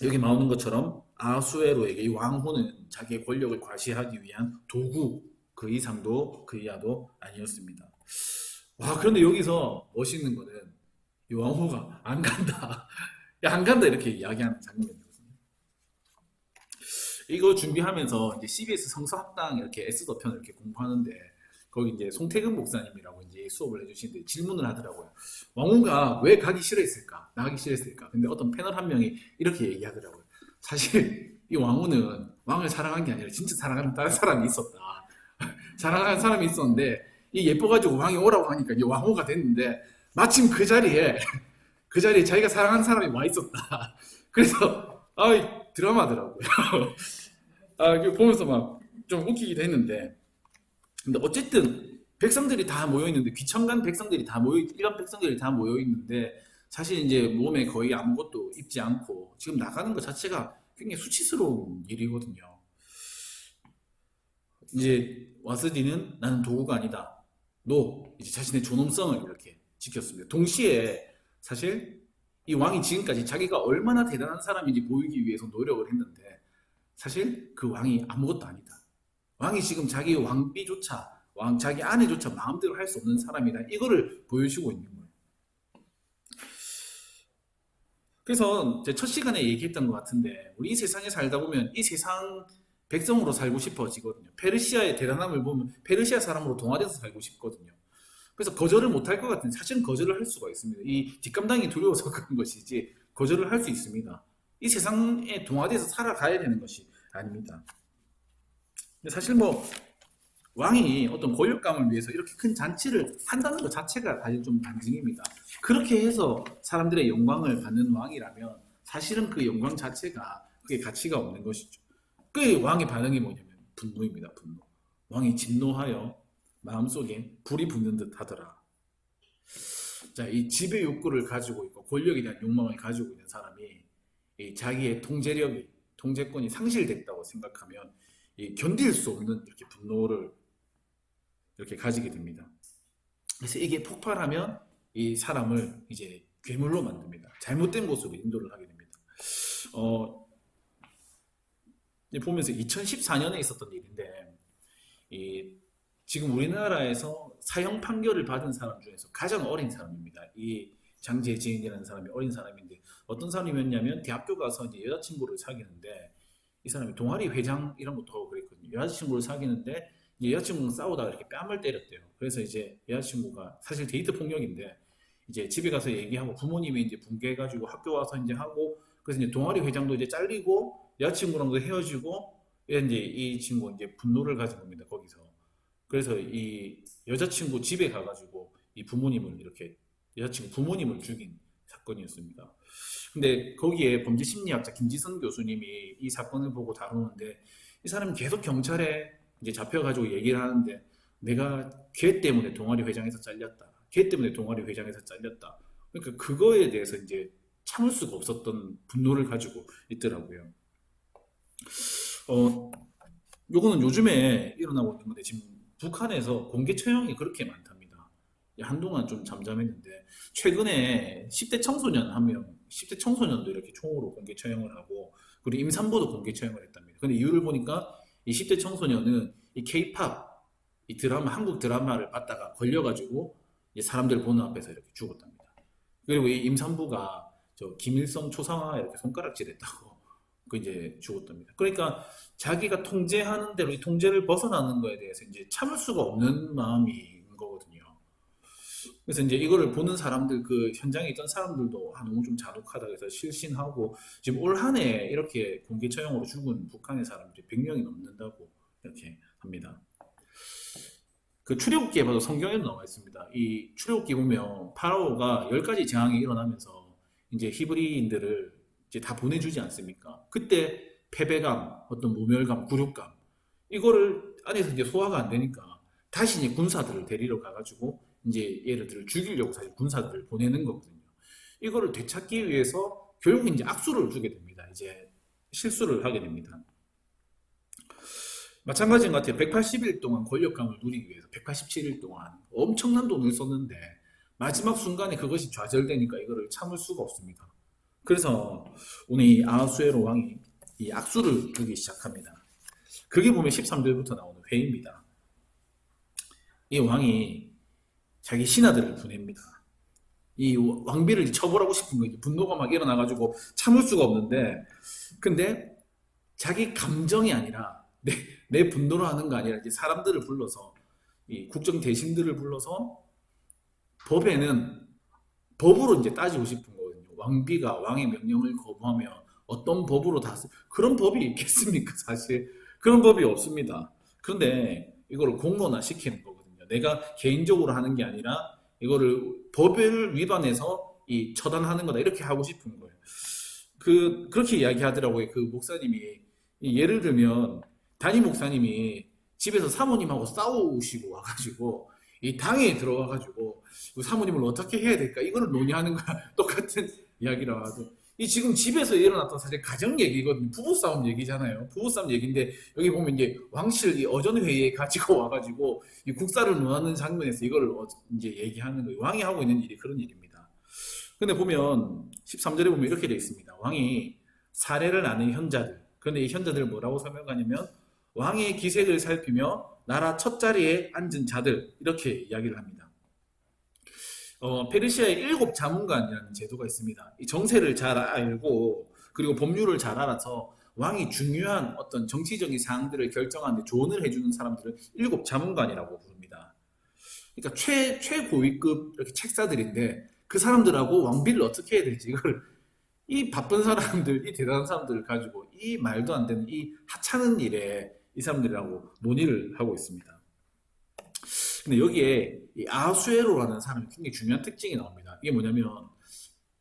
[SPEAKER 1] 여기 나오는 것처럼 아수에로에게 이 왕후는 자기의 권력을 과시하기 위한 도구 그 이상도 그 이하도 아니었습니다. 와 그런데 여기서 멋있는 거는 이 왕후가 안 간다. 야, 안 간다 이렇게 이야기하는 장면이거든요. 이거 준비하면서 이제 CBS 성서학당 이렇게 에스더 편을 이렇게 공부하는데 거기 이제 송태근 목사님이라고 이제 수업을 해주시는데 질문을 하더라고요. 왕후가 왜 가기 싫어했을까? 나가기 싫어했을까? 근데 어떤 패널 한 명이 이렇게 얘기하더라고요. 사실 이 왕후는 왕을 사랑한 게 아니라 진짜 사랑하는 다른 사람이 있었다. 사랑하는 사람이 있었는데 이 예뻐가지고 왕이 오라고 하니까 이 왕후가 됐는데 마침 그 자리에 자기가 사랑하는 사람이 와 있었다. 그래서 드라마더라고요. 이거 보면서 막 좀 웃기기도 했는데 근데 어쨌든 백성들이 다 모여 있는데 귀천간 백성들이 다 모여 일반 백성들이 다 모여 있는데 사실 이제 몸에 거의 아무것도 입지 않고 지금 나가는 것 자체가 굉장히 수치스러운 일이거든요. 이제 와스디는 나는 도구가 아니다. 너 이제 자신의 존엄성을 이렇게 지켰습니다. 동시에 사실 이 왕이 지금까지 자기가 얼마나 대단한 사람인지 보이기 위해서 노력을 했는데 사실 그 왕이 아무것도 아니다. 왕이 지금 자기 왕비조차 자기 아내조차 마음대로 할 수 없는 사람이다. 이거를 보여주고 있는 거예요. 그래서 제 첫 시간에 얘기했던 것 같은데 우리 이 세상에 살다 보면 이 세상 백성으로 살고 싶어지거든요. 페르시아의 대단함을 보면 페르시아 사람으로 동화돼서 살고 싶거든요. 그래서 거절을 못할 것 같은데 사실은 거절을 할 수가 있습니다. 이 뒷감당이 두려워서 그런 것이지 거절을 할 수 있습니다. 이 세상에 동화돼서 살아가야 되는 것이 아닙니다. 근데 사실 뭐 왕이 어떤 고육감을 위해서 이렇게 큰 잔치를 한다는 것 자체가 사실 좀 반증입니다. 그렇게 해서 사람들의 영광을 받는 왕이라면 사실은 그 영광 자체가 그게 가치가 없는 것이죠. 그 왕의 반응이 뭐냐면 분노입니다. 분노. 왕이 진노하여 마음속에 불이 붙는 듯 하더라. 자, 이 지배 욕구를 가지고 있고 권력에 대한 욕망을 가지고 있는 사람이 이 자기의 통제력이 통제권이 상실됐다고 생각하면 이 견딜 수 없는 이렇게 분노를 이렇게 가지게 됩니다. 그래서 이게 폭발하면 이 사람을 이제 괴물로 만듭니다. 잘못된 곳으로 인도를 하게 됩니다. 보면서 2014년에 있었던 일인데 이 지금 우리나라에서 사형 판결을 받은 사람 중에서 가장 어린 사람입니다. 이 장재진이라는 사람이 어린 사람인데 어떤 사람이었냐면 대학교 가서 이제 여자친구를 사귀는데 이 사람이 동아리 회장 이런 것도 하고 그랬거든요. 여자친구를 사귀는데 이제 여자친구랑 싸우다가 이렇게 뺨을 때렸대요. 그래서 이제 여자친구가 사실 데이트 폭력인데 이제 집에 가서 얘기하고 부모님이 이제 붕괴해가지고 학교 와서 이제 하고 그래서 이제 동아리 회장도 이제 잘리고 여자친구랑도 헤어지고 이제 이 친구 이제 분노를 가진 겁니다. 거기서. 그래서 이 여자친구 집에 가가지고 이 부모님을 이렇게 여자친구 부모님을 죽인 사건이었습니다. 근데 거기에 범죄심리학자 김지선 교수님이 이 사건을 보고 다루는데 이 사람이 계속 경찰에 이제 잡혀가지고 얘기를 하는데 내가 걔 때문에 동아리 회장에서 잘렸다. 걔 때문에 동아리 회장에서 잘렸다. 그러니까 그거에 대해서 이제 참을 수가 없었던 분노를 가지고 있더라고요. 요거는 요즘에 일어나고 있는 건데 지금 북한에서 공개 처형이 그렇게 많답니다. 한동안 좀 잠잠했는데 최근에 10대 청소년 한 명, 10대 청소년도 이렇게 총으로 공개 처형을 하고 그리고 임산부도 공개 처형을 했답니다. 근데 이유를 보니까 이 10대 청소년은 이 K-팝, 이 드라마, 한국 드라마를 봤다가 걸려가지고 사람들 보는 앞에서 이렇게 죽었답니다. 그리고 이 임산부가 저 김일성 초상화 이렇게 손가락질했다고 그 이제 죽었답니다. 그러니까 자기가 통제하는 대로 이 통제를 벗어나는 거에 대해서 이제 참을 수가 없는 마음인 거거든요. 그래서 이제 이거를 보는 사람들 그 현장에 있던 사람들도 너무 좀 잔혹하다 해서 실신하고 지금 올 한 해 이렇게 공개 처형으로 죽은 북한의 사람들이 100명이 넘는다고 이렇게 합니다. 그 출애굽기에 봐도 성경에도 나와 있습니다. 이 출애굽기 보면 파라오가 10가지 재앙이 일어나면서 이제 히브리인들을 이제 다 보내주지 않습니까? 그때 패배감, 어떤 모멸감, 굴욕감 이거를 안에서 이제 소화가 안 되니까 다시 이제 군사들을 데리러 가가지고 이제 얘네들을 죽이려고 사실 군사들을 보내는 거거든요. 이거를 되찾기 위해서 결국 이제 악수를 주게 됩니다. 이제 실수를 하게 됩니다. 마찬가지인 것 같아요. 180일 동안 권력감을 누리기 위해서 187일 동안 엄청난 돈을 썼는데 마지막 순간에 그것이 좌절되니까 이거를 참을 수가 없습니다. 그래서 오늘 이 아하수에로 왕이 이 악수를 주기 시작합니다. 그게 보면 13절부터 나오는 회입니다. 이 왕이 자기 신하들을 보냅니다. 이 왕비를 처벌하고 싶은 거예요. 분노가 막 일어나가지고 참을 수가 없는데 근데 자기 감정이 아니라 내 분노로 하는 거 아니라 이제 사람들을 불러서 이 국정 대신들을 불러서 법에는 법으로 이제 따지고 싶은 거거든요. 왕비가 왕의 명령을 거부하면 어떤 법으로 그런 법이 있겠습니까? 사실 그런 법이 없습니다. 그런데 이거를 공론화 시키는 거거든요. 내가 개인적으로 하는 게 아니라 이거를 법을 위반해서 이 처단하는 거다 이렇게 하고 싶은 거예요. 그렇게 이야기하더라고요. 그 목사님이 예를 들면 담임 목사님이 집에서 사모님하고 싸우시고 와가지고 이 당에 들어와가지고 사모님을 어떻게 해야 될까 이거를 논의하는 거야. 똑같은 이야기라 하도 이 지금 집에서 일어났던 사실 가정 얘기거든요. 부부싸움 얘기잖아요. 부부싸움 얘기인데 여기 보면 이제 왕실 이 어전 회의에 가지고 와가지고 이 국사를 논하는 장면에서 이걸 이제 얘기하는 거예요. 왕이 하고 있는 일이 그런 일입니다. 근데 보면 13절에 보면 이렇게 되어 있습니다. 왕이 사례를 아는 현자들. 그런데 이 현자들을 뭐라고 설명하냐면 왕의 기색을 살피며 나라 첫 자리에 앉은 자들 이렇게 이야기를 합니다. 페르시아의 7 자문관이라는 제도가 있습니다. 이 정세를 잘 알고 그리고 법률을 잘 알아서 왕이 중요한 어떤 정치적인 사항들을 결정하는데 조언을 해주는 사람들을 7 자문관이라고 부릅니다. 그러니까 최고위급 이렇게 책사들인데 그 사람들하고 왕비를 어떻게 해야 될지 이걸 이 바쁜 사람들, 이 대단한 사람들을 가지고 이 말도 안 되는 이 하찮은 일에 이 사람들이라고 논의를 하고 있습니다. 근데 여기에 이 아하수에로라는 사람이 굉장히 중요한 특징이 나옵니다. 이게 뭐냐면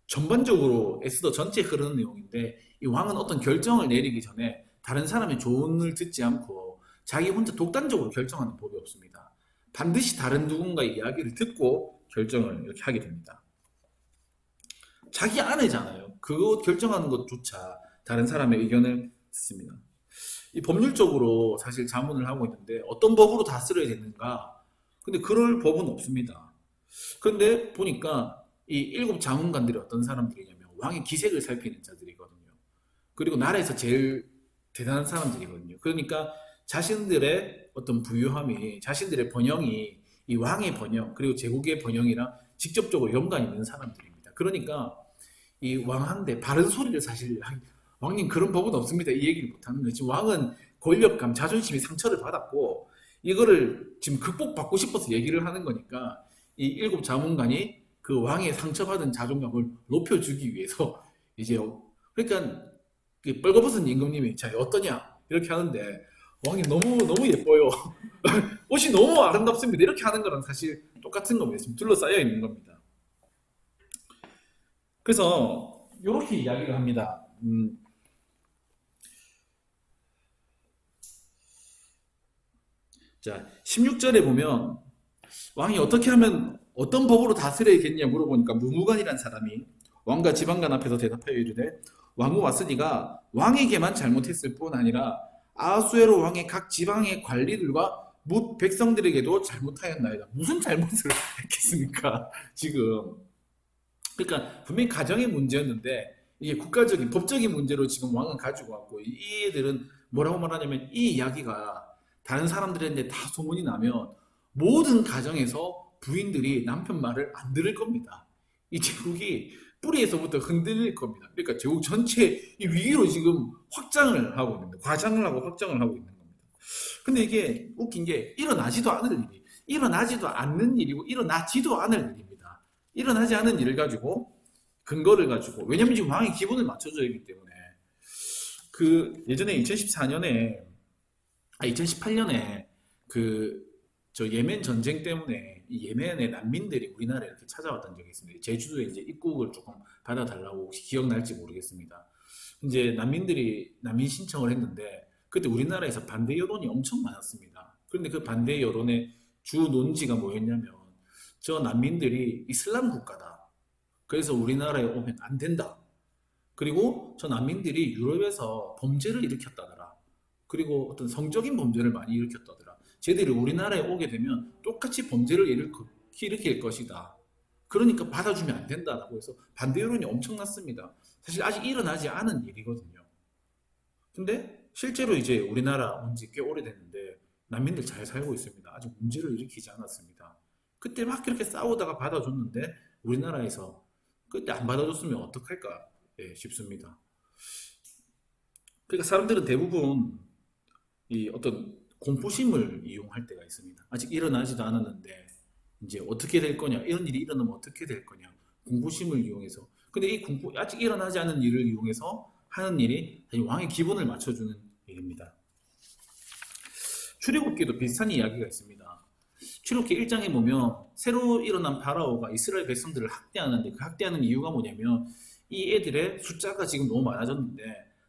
[SPEAKER 1] 전반적으로 에스더 전체에 흐르는 내용인데 이 왕은 어떤 결정을 내리기 전에 다른 사람의 조언을 듣지 않고 자기 혼자 독단적으로 결정하는 법이 없습니다. 반드시 다른 누군가의 이야기를 듣고 결정을 이렇게 하게 됩니다. 자기 아내잖아요. 그거 결정하는 것조차 다른 사람의 의견을 듣습니다. 이 법률적으로 사실 자문을 하고 있는데 어떤 법으로 다스려야 되는가? 근데 그럴 법은 없습니다. 그런데 보니까 이 일곱 자문관들이 어떤 사람들이냐면 왕의 기색을 살피는 자들이거든요. 그리고 나라에서 제일 대단한 사람들이거든요. 그러니까 자신들의 어떤 부유함이, 자신들의 번영이 이 왕의 번영, 그리고 제국의 번영이랑 직접적으로 연관이 있는 사람들입니다. 그러니까 이 왕한테 바른 소리를 사실 왕님 그런 법은 없습니다. 이 얘기를 못하는 거지. 왕은 권력감, 자존심이 상처를 받았고 이거를 지금 극복받고 싶어서 얘기를 하는 거니까 이 일곱 자문관이 그 왕의 상처받은 자존감을 높여주기 위해서 이제 그러니까 그 뻘거벗은 임금님이 자 어떠냐 이렇게 하는데 왕이 너무 너무 예뻐요. 옷이 너무 아름답습니다. 이렇게 하는 거랑 사실 똑같은 겁니다. 지금 둘러싸여 있는 겁니다. 그래서 이렇게 이야기를 합니다. 자, 16절에 보면 왕이 어떻게 하면 어떤 법으로 다스려야겠냐 물어보니까 무무관이란 사람이 왕과 지방관 앞에서 대답하여 이르되 왕후 와스디가 왕에게만 잘못했을 뿐 아니라 아하수에로 왕의 각 지방의 관리들과 뭇 백성들에게도 잘못하였나이다. 무슨 잘못을 했겠습니까? 지금 그러니까 분명히 가정의 문제였는데 이게 국가적인 법적인 문제로 지금 왕은 가지고 왔고 이 애들은 뭐라고 말하냐면 이 이야기가 다른 사람들한테 다 소문이 나면 모든 가정에서 부인들이 남편 말을 안 들을 겁니다. 이 제국이 뿌리에서부터 흔들릴 겁니다. 그러니까 제국 전체 이 위기로 지금 확장을 하고 있는, 과장을 하고 확장을 하고 있는 겁니다. 근데 이게 웃긴 게 일어나지도 않을 일이, 일어나지도 않는 일이고 일어나지도 않을 일입니다. 일어나지 않은 일을 가지고 근거를 가지고 왜냐면 지금 왕이 기분을 맞춰줘야 하기 때문에 그 예전에 2014년에 2018년에 그 저 예멘 전쟁 때문에 이 예멘의 난민들이 우리나라에 이렇게 찾아왔던 적이 있습니다. 제주도에 이제 입국을 조금 받아달라고 혹시 기억날지 모르겠습니다. 이제 난민들이 난민 신청을 했는데 그때 우리나라에서 반대 여론이 엄청 많았습니다. 그런데 그 반대 여론의 주 논지가 뭐였냐면 저 난민들이 이슬람 국가다. 그래서 우리나라에 오면 안 된다. 그리고 저 난민들이 유럽에서 범죄를 일으켰다더라. 그리고 어떤 성적인 범죄를 많이 일으켰다더라. 쟤들이 우리나라에 오게 되면 똑같이 범죄를 일으킬 것이다. 그러니까 받아주면 안 된다라고 해서 반대 여론이 엄청났습니다. 사실 아직 일어나지 않은 일이거든요. 근데 실제로 이제 우리나라 온 지 꽤 오래됐는데 난민들 잘 살고 있습니다. 아직 문제를 일으키지 않았습니다. 그때 막 그렇게 싸우다가 받아줬는데 우리나라에서 그때 안 받아줬으면 어떡할까 싶습니다. 그러니까 사람들은 대부분 이 어떤 공포심을 이용할 때가 있습니다. 아직 일어나지도 않았는데 이제 어떻게 될 거냐, 이런 일이 일어나면 어떻게 될 거냐, 공포심을 이용해서. 근데 이 공포 아직 일어나지 않은 일을 이용해서 하는 일이 왕의 기분을 맞춰주는 일입니다. 출애굽기도 비슷한 이야기가 있습니다. 출애굽기 1장에 보면 새로 일어난 파라오가 이스라엘 백성들을 학대하는데 그 학대하는 이유가 뭐냐면 이 애들의 숫자가 지금 너무 많아졌는데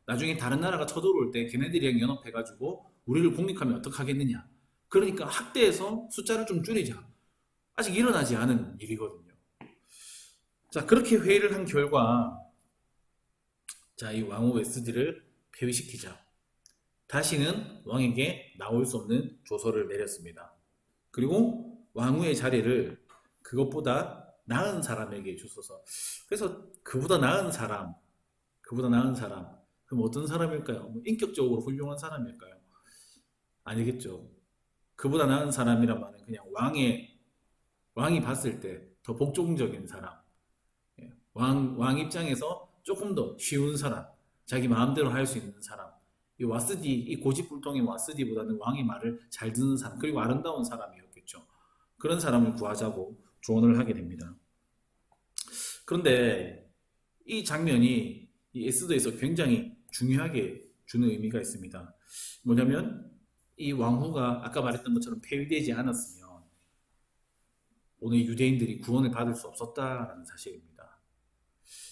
[SPEAKER 1] 나중에 다른 나라가 쳐들어올 때 걔네들이랑 연합해가지고 우리를 공격하면 어떡하겠느냐. 그러니까 학대해서 숫자를 좀 줄이자. 아직 일어나지 않은 일이거든요. 자, 그렇게 회의를 한 결과 자, 이 왕후 웨스디를 폐위시키자. 다시는 왕에게 나올 수 없는 조서를 내렸습니다. 그리고 왕후의 자리를 그것보다 나은 사람에게 주소서. 그래서 그보다 나은 사람, 그럼 어떤 사람일까요? 인격적으로 훌륭한 사람일까요? 아니겠죠. 그보다 나은 사람이란 말은 그냥 왕이 봤을 때 더 복종적인 사람, 왕 입장에서 조금 더 쉬운 사람, 자기 마음대로 할 수 있는 사람, 이 고집불통의 와스디보다는 왕의 말을 잘 듣는 사람, 그리고 아름다운 사람이었겠죠. 그런 사람을 구하자고 조언을 하게 됩니다. 그런데 이 장면이 이 에스더에서 굉장히 중요하게 주는 의미가 있습니다. 뭐냐면 이 왕후가 아까 말했던 것처럼 폐위되지 않았으면 오늘 유대인들이 구원을 받을 수 없었다라는 사실입니다.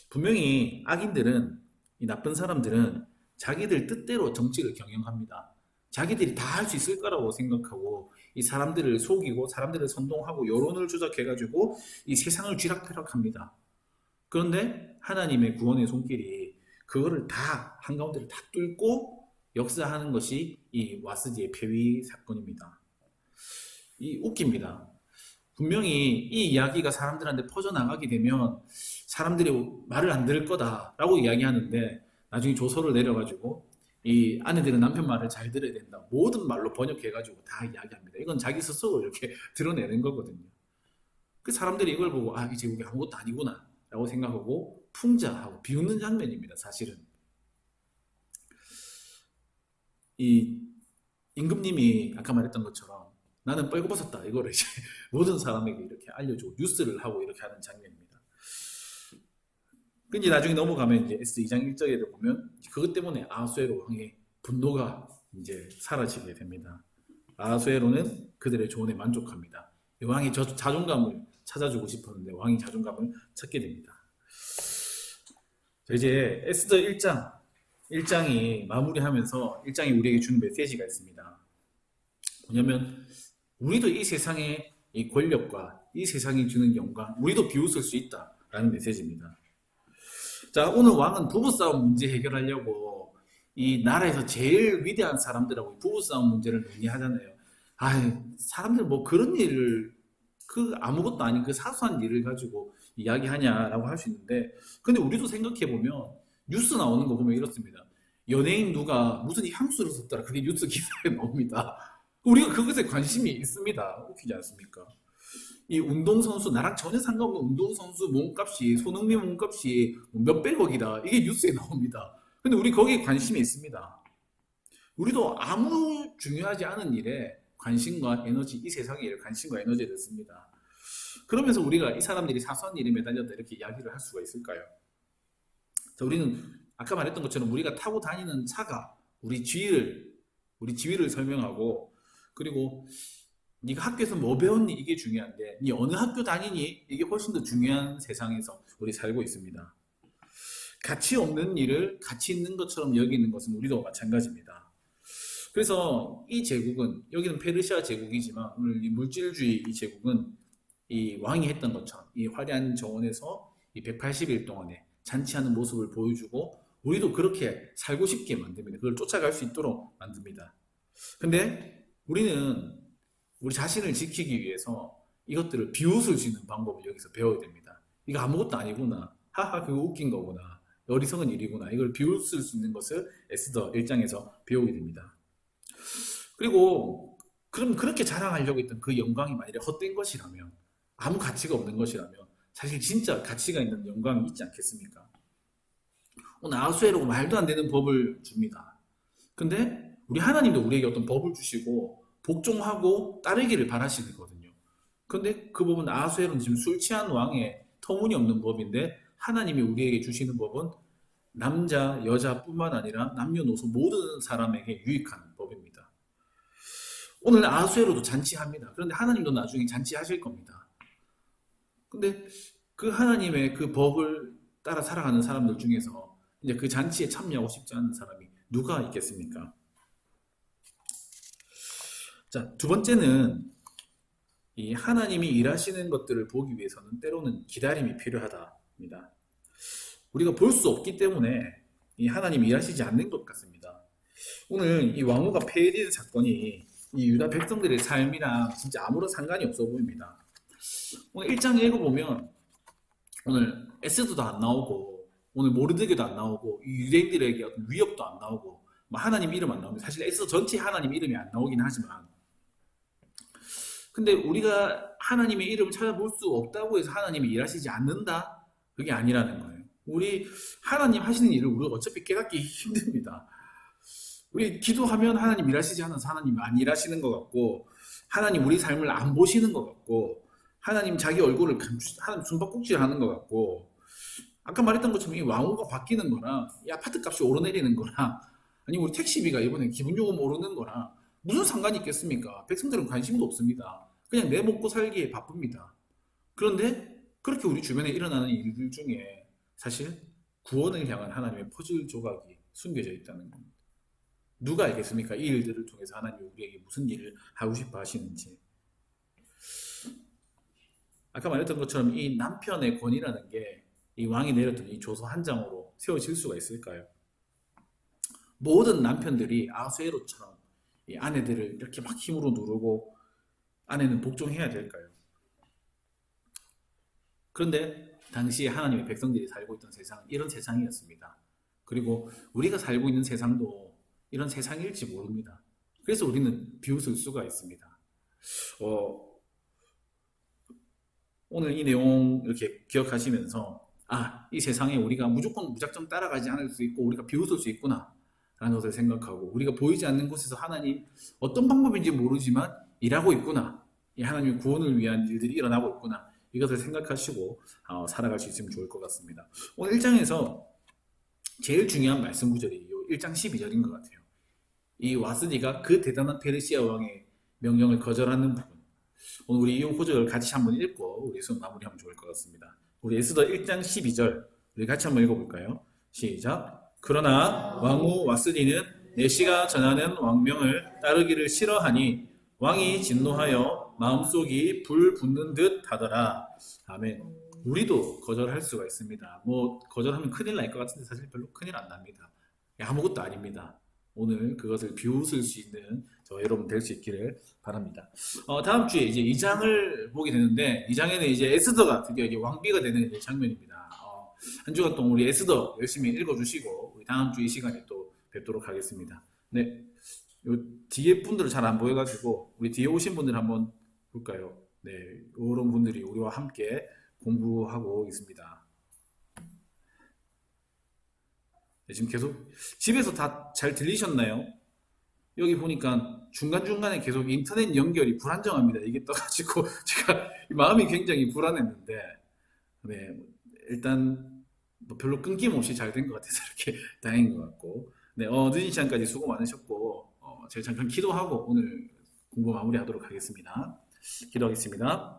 [SPEAKER 1] 분명히 악인들은, 이 나쁜 사람들은 자기들 뜻대로 정치를 경영합니다. 자기들이 다 할 수 있을 거라고 생각하고 이 사람들을 속이고 사람들을 선동하고 여론을 조작해가지고 이 세상을 쥐락펴락합니다. 그런데 하나님의 구원의 손길이 그거를 다 한가운데를 다 뚫고 역사하는 것이 이 와스디의 폐위 사건입니다. 이 웃깁니다. 분명히 이 이야기가 사람들한테 퍼져나가게 되면 사람들이 말을 안 들을 거다라고 이야기하는데 나중에 조서를 내려가지고 이 아내들은 남편 말을 잘 들어야 된다. 모든 말로 번역해가지고 다 이야기합니다. 이건 자기 스스로 이렇게 드러내는 거거든요. 그 사람들이 이걸 보고 이 제국이 아무것도 아니구나 라고 생각하고 풍자하고 비웃는 장면입니다. 사실은. 이 임금님이 아까 말했던 것처럼 나는 뻘거벗었다 이거를 이제 모든 사람에게 이렇게 알려주고 뉴스를 하고 이렇게 하는 장면입니다. 근데 나중에 넘어가면 이제 에스 2장 1절에 보면 그것 때문에 아하수에로 왕의 분노가 이제 사라지게 됩니다. 아하수에로는 그들의 조언에 만족합니다. 왕이 자존감을 찾아주고 싶었는데 왕이 자존감을 찾게 됩니다. 이제 에스더 1장이 마무리하면서 1장이 우리에게 주는 메시지가 있습니다. 뭐냐면 우리도 이 세상의 이 권력과 이 세상이 주는 영광, 우리도 비웃을 수 있다라는 메시지입니다. 자, 오늘 왕은 부부싸움 문제 해결하려고 이 나라에서 제일 위대한 사람들하고 부부싸움 문제를 논의하잖아요. 사람들 뭐 그런 일을 아무것도 아닌 그 사소한 일을 가지고 이야기하냐라고 할 수 있는데, 근데 우리도 생각해보면 뉴스 나오는 거 보면 이렇습니다. 연예인 누가 무슨 향수를 썼더라. 그게 뉴스 기사에 나옵니다. 우리가 그것에 관심이 있습니다. 웃기지 않습니까? 이 운동선수, 나랑 전혀 상관없는 운동선수 몸값이, 손흥민 몸값이 몇백억이다. 이게 뉴스에 나옵니다. 근데 우리 거기에 관심이 있습니다. 우리도 아무 중요하지 않은 일에 관심과 에너지, 이 세상의 일에 관심과 에너지를 씁니다. 그러면서 우리가 이 사람들이 사소한 일에 매달렸다 이렇게 이야기를 할 수가 있을까요? 자, 우리는 아까 말했던 것처럼 우리가 타고 다니는 차가 우리 지위를 설명하고, 그리고 네가 학교에서 뭐 배웠니? 이게 중요한데 네 어느 학교 다니니? 이게 훨씬 더 중요한 세상에서 우리 살고 있습니다. 가치 없는 일을 가치 있는 것처럼 여기는 것은 우리도 마찬가지입니다. 그래서 이 제국은, 여기는 페르시아 제국이지만 오늘 이 물질주의 이 제국은 이 왕이 했던 것처럼 이 화려한 정원에서 이 180일 동안에 잔치하는 모습을 보여주고 우리도 그렇게 살고 싶게 만듭니다. 그걸 쫓아갈 수 있도록 만듭니다. 근데 우리는 우리 자신을 지키기 위해서 이것들을 비웃을 수 있는 방법을 여기서 배워야 됩니다. 이거 아무것도 아니구나. 하하, 그거 웃긴 거구나. 어리석은 일이구나. 이걸 비웃을 수 있는 것을 에스더 1장에서 배우게 됩니다. 그리고 그럼 그렇게 자랑하려고 했던 그 영광이 만약에 헛된 것이라면, 아무 가치가 없는 것이라면 사실 진짜 가치가 있는 영광이 있지 않겠습니까? 오늘 아하수에로가 말도 안 되는 법을 줍니다. 근데 우리 하나님도 우리에게 어떤 법을 주시고 복종하고 따르기를 바라시거든요. 근데 그 법은 아하수에로는 지금 술 취한 왕의 터무니없는 법인데, 하나님이 우리에게 주시는 법은 남자, 여자뿐만 아니라 남녀노소 모든 사람에게 유익한 법입니다. 오늘 아하수에로도 잔치합니다. 그런데 하나님도 나중에 잔치하실 겁니다. 근데 그 하나님의 그 법을 따라 살아가는 사람들 중에서 이제 그 잔치에 참여하고 싶지 않은 사람이 누가 있겠습니까? 자, 두 번째는 이 하나님이 일하시는 것들을 보기 위해서는 때로는 기다림이 필요하답니다. 우리가 볼 수 없기 때문에 이 하나님이 일하시지 않는 것 같습니다. 오늘 이 왕후가 폐해된 사건이 이 유다 백성들의 삶이랑 진짜 아무런 상관이 없어 보입니다. 오늘 1장 읽어보면 오늘 에스더도 안 나오고 오늘 모르드게도 안 나오고 유대인들에게 어떤 위협도 안 나오고 하나님 이름 안 나옵니다. 사실 에스더 전체 하나님 이름이 안 나오긴 하지만, 근데 우리가 하나님의 이름을 찾아볼 수 없다고 해서 하나님이 일하시지 않는다? 그게 아니라는 거예요. 우리 하나님 하시는 일을 우리가 어차피 깨닫기 힘듭니다. 우리 기도하면 하나님 일하시지 않아서 하나님 안 일하시는 것 같고, 하나님 우리 삶을 안 보시는 것 같고, 하나님 자기 얼굴을 하나님 숨바꼭질 하는 것 같고, 아까 말했던 것처럼 이 왕후가 바뀌는 거랑 이 아파트 값이 오르내리는 거랑 아니 우리 택시비가 이번에 기본요금 오르는 거랑 무슨 상관이 있겠습니까? 백성들은 관심도 없습니다. 그냥 내 먹고 살기에 바쁩니다. 그런데 그렇게 우리 주변에 일어나는 일들 중에 사실 구원을 향한 하나님의 퍼즐 조각이 숨겨져 있다는 겁니다. 누가 알겠습니까? 이 일들을 통해서 하나님이 우리에게 무슨 일을 하고 싶어 하시는지. 아까 말했던 것처럼 이 남편의 권위라는 게 이 왕이 내렸던 이 조서 한 장으로 세워질 수가 있을까요? 모든 남편들이 아수에로처럼 이 아내들을 이렇게 막 힘으로 누르고 아내는 복종해야 될까요? 그런데 당시에 하나님의 백성들이 살고 있던 세상은 이런 세상이었습니다. 그리고 우리가 살고 있는 세상도 이런 세상일지 모릅니다. 그래서 우리는 비웃을 수가 있습니다. 어, 오늘 이 내용 이렇게 기억하시면서 이 세상에 우리가 무조건 무작정 따라가지 않을 수 있고 우리가 비웃을 수 있구나 라는 것을 생각하고 우리가 보이지 않는 곳에서 하나님 어떤 방법인지 모르지만 일하고 있구나. 이 하나님의 구원을 위한 일들이 일어나고 있구나. 이것을 생각하시고 살아갈 수 있으면 좋을 것 같습니다. 오늘 1장에서 제일 중요한 말씀 구절이 1장 12절인 것 같아요. 이 와스디가 그 대단한 페르시아 왕의 명령을 거절하는 부분. 오늘 우리 이 구절을 같이 한번 읽고 우리 수업 마무리하면 좋을 것 같습니다. 우리 에스더 1장 12절 우리 같이 한번 읽어볼까요? 시작. 그러나 왕후 와스디는 내시가 전하는 왕명을 따르기를 싫어하니 왕이 진노하여 마음속이 불 붙는 듯 하더라. 아멘. 우리도 거절할 수가 있습니다. 뭐 거절하면 큰일 날 것 같은데 사실 별로 큰일 안 납니다. 아무것도 아닙니다. 오늘 그것을 비웃을 수 있는 저 여러분 될 수 있기를 바랍니다. 다음 주에 이제 2장을 보게 되는데 2장에는 이제 에스더가 드디어 이제 왕비가 되는 이제 장면입니다. 한 주간 동안 우리 에스더 열심히 읽어주시고 우리 다음 주 이 시간에 또 뵙도록 하겠습니다. 네, 요 뒤에 분들은 잘 안 보여가지고 우리 뒤에 오신 분들 한번 볼까요? 네, 이런 분들이 우리와 함께 공부하고 있습니다. 네, 지금 계속 집에서 다 잘 들리셨나요? 여기 보니까 중간중간에 계속 인터넷 연결이 불안정합니다. 이게 떠가지고 제가 마음이 굉장히 불안했는데 네, 일단 뭐 별로 끊김없이 잘 된 것 같아서 이렇게 다행인 것 같고 네, 늦은 시간까지 수고 많으셨고 제가 잠깐 기도하고 오늘 공부 마무리하도록 하겠습니다. 기도하겠습니다.